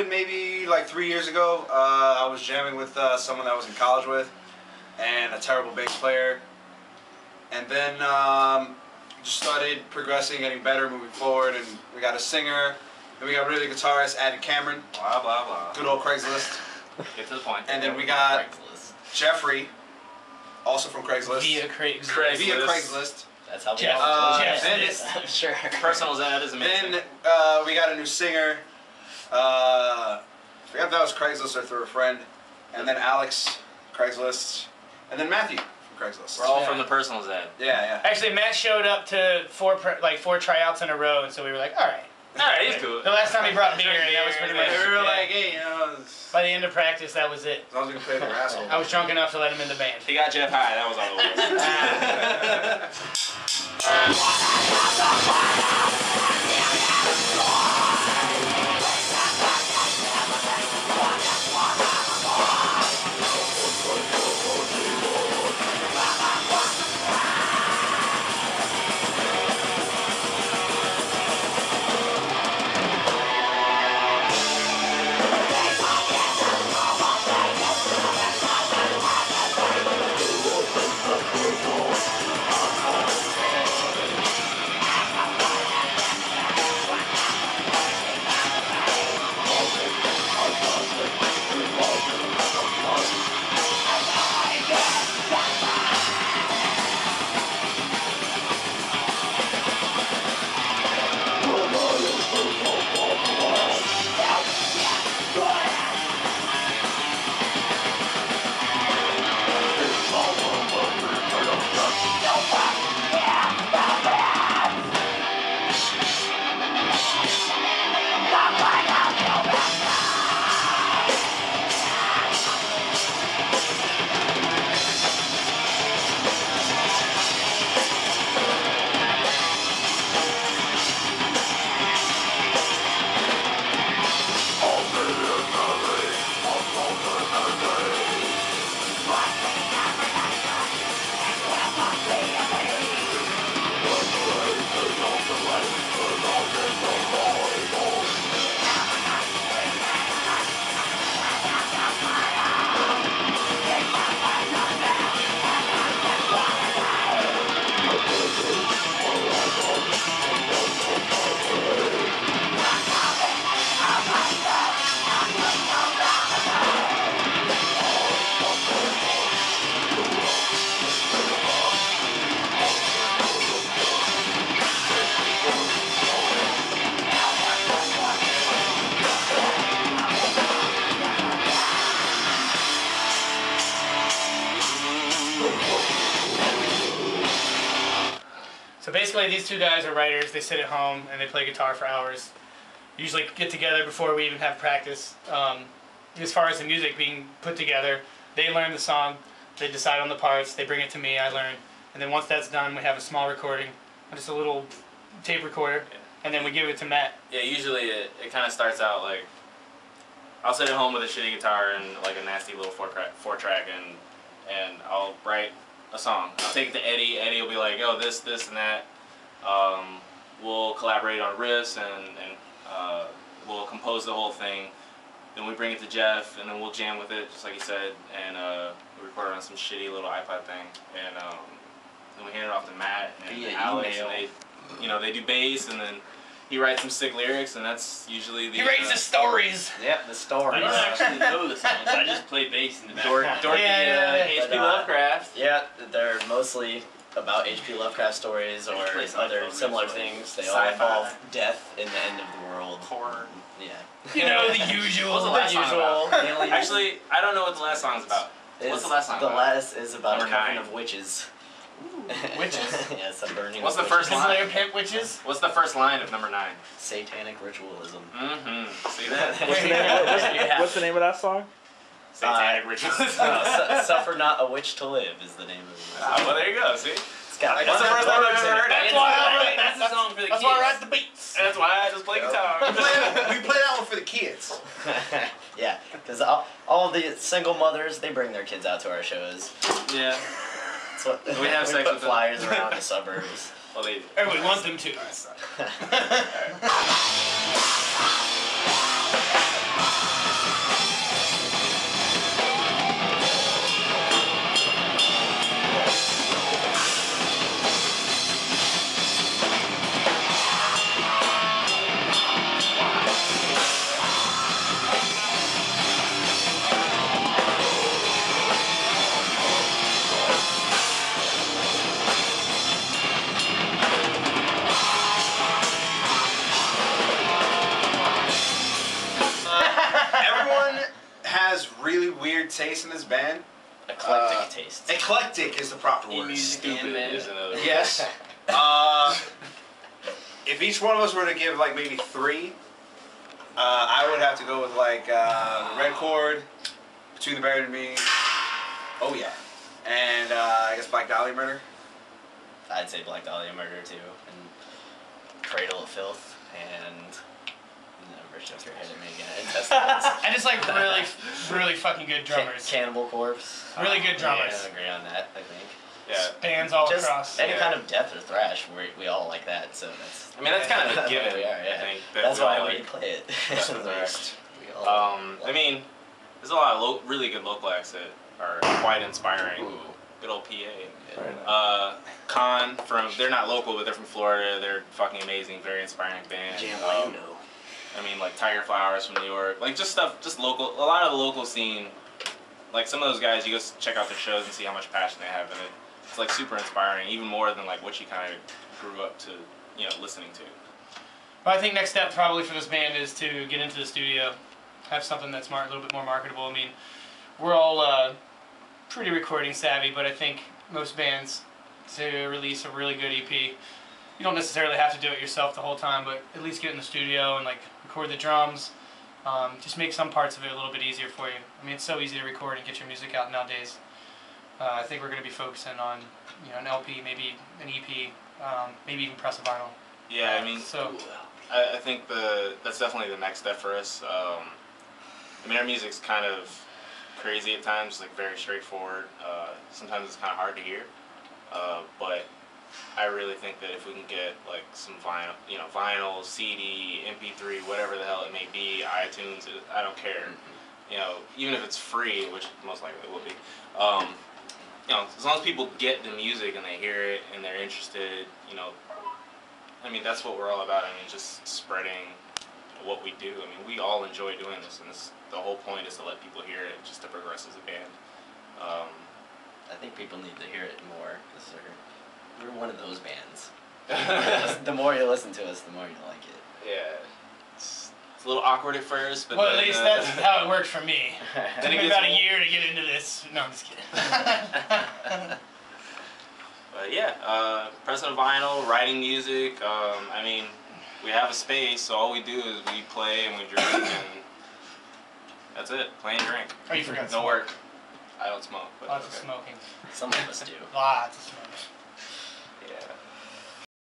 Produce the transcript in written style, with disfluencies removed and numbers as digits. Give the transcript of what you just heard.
started maybe like 3 years ago. I was jamming with someone that I was in college with, and a terrible bass player. And then just started progressing, getting better, moving forward, and we got a singer. Then we got really guitarist, added Cameron. Blah blah blah. Good old Craigslist. Get to the point. And then we got Jeffrey, also from Craigslist. Via Craigslist. Via Craigslist. That's how we Jeff. Sure. Personal ad is amazing. Then we got a new singer. I forgot if that was Craigslist or through a friend. And then Alex, Craigslist. And then Matthew from Craigslist. We're all from the personal ad. Yeah. Actually, Matt showed up to four tryouts in a row, and so we were like, all right. Alright, he's cool. The last time he brought beer, and that was pretty much. We were like, hey, you know. By the end of practice, that was it. As long as we can play the asshole. I was drunk enough to let him in the band. He got Jeff high, that was all it So basically, these two guys are writers. They sit at home and they play guitar for hours. Usually get together before we even have practice. As far as the music being put together, they learn the song, they decide on the parts, they bring it to me, I learn. And then once that's done, we have a small recording, just a little tape recorder, and then we give it to Matt. Yeah, usually it kind of starts out like, I'll sit at home with a shitty guitar and like a nasty little four track, and I'll write a song. I'll take it to Eddie. Eddie will be like, oh, this, and that. We'll collaborate on riffs and we'll compose the whole thing. Then we bring it to Jeff, and then we'll jam with it, just like he said, and we record it on some shitty little iPod thing, and then we hand it off to Matt and Alex, and they do bass, and then he writes some sick lyrics, and that's usually the... He writes the stories! Yep, the stories. I don't actually know the songs, I just play bass in the background. H.P. Lovecraft. Yeah, they're mostly about H.P. Lovecraft stories or other similar things. They all involve death in the end of the world. Horror. Yeah. You know, the usual. What's the last song about? Aliens. Actually, I don't know what the last song's about. What's the last song about? The last is about Number a coven 9. of witches. Witches? Yes, a burning. What's the witches. first line? Slayer Pimp Witches? What's the first line of number 9? Satanic ritualism. Mm-hmm. See that? What's the name of that song? Satanic ritualism. Suffer not a witch to live is the name of it. Well, there you go. See? It's got That's the first time I've ever heard it. That's why That's the song for the kids. That's why I write the beats. That's why I just play guitar. We play that one for the kids. Yeah, because all the single mothers, they bring their kids out to our shows. Yeah. That's what, We have sex put with them. flyers around the suburbs. Well, they... Or we want them to. has really weird taste in this band. Eclectic taste. Eclectic is the proper In word. music and Stupid men. is another. Yes. If each one of us were to give like maybe 3, I would have to go with like Red Chord, Between the Buried and Me. Oh yeah. And I guess Black Dahlia Murder. I'd say Black Dahlia Murder too, and Cradle of Filth, and never shook your head at me again. I just like really fucking good drummers. Cannibal Corpse. Really good drummers. Yeah, I agree on that. I think. Yeah. Bands all Just across. any Yeah. kind of death or thrash, we all like that. So that's. I mean, that's kind of a given. We are, yeah. I think. That That's we all why like we play it. death and thrash. I mean, there's a lot of really good local acts that are quite inspiring. Ooh. Good old PA. Very nice. Con they're not local, but they're from Florida. They're fucking amazing, very inspiring band. I mean, like Tiger Flowers from New York, like just local. A lot of the local scene, like some of those guys, you go check out their shows and see how much passion they have in it. It's like super inspiring, even more than like what you kind of grew up to, listening to. But I think next step probably for this band is to get into the studio, have something that's a little bit more marketable. I mean, we're all pretty recording savvy, but I think most bands, to release a really good EP, you don't necessarily have to do it yourself the whole time, but at least get in the studio and like record the drums. Just make some parts of it a little bit easier for you. I mean, it's so easy to record and get your music out nowadays. I think we're going to be focusing on an LP, maybe an EP, maybe even press a vinyl. Yeah, I mean, so I think that's definitely the next step for us. I mean, our music's kind of crazy at times, like very straightforward. Sometimes it's kind of hard to hear, but I really think that if we can get like some vinyl, CD, MP3, whatever the hell it may be, iTunes, I don't care. Even if it's free, which most likely it will be. As long as people get the music and they hear it and they're interested, I mean, that's what we're all about. I mean, just spreading what we do. I mean, we all enjoy doing this, and the whole point is to let people hear it, just to progress as a band. I think people need to hear it more because we're one of those bands. The more you listen to us, the more you like it. Yeah. It's a little awkward at first, but well, then, at least that's how it worked for me. It Then took it me gets about a more- year to get into this. No, I'm just kidding. But yeah, pressing vinyl, writing music. I mean, we have a space, so all we do is we play and we drink, and that's it. Play and drink. Oh, you forgot No smoke. work. I don't smoke. But Lots okay. of smoking. Some of us do. Lots of smoking.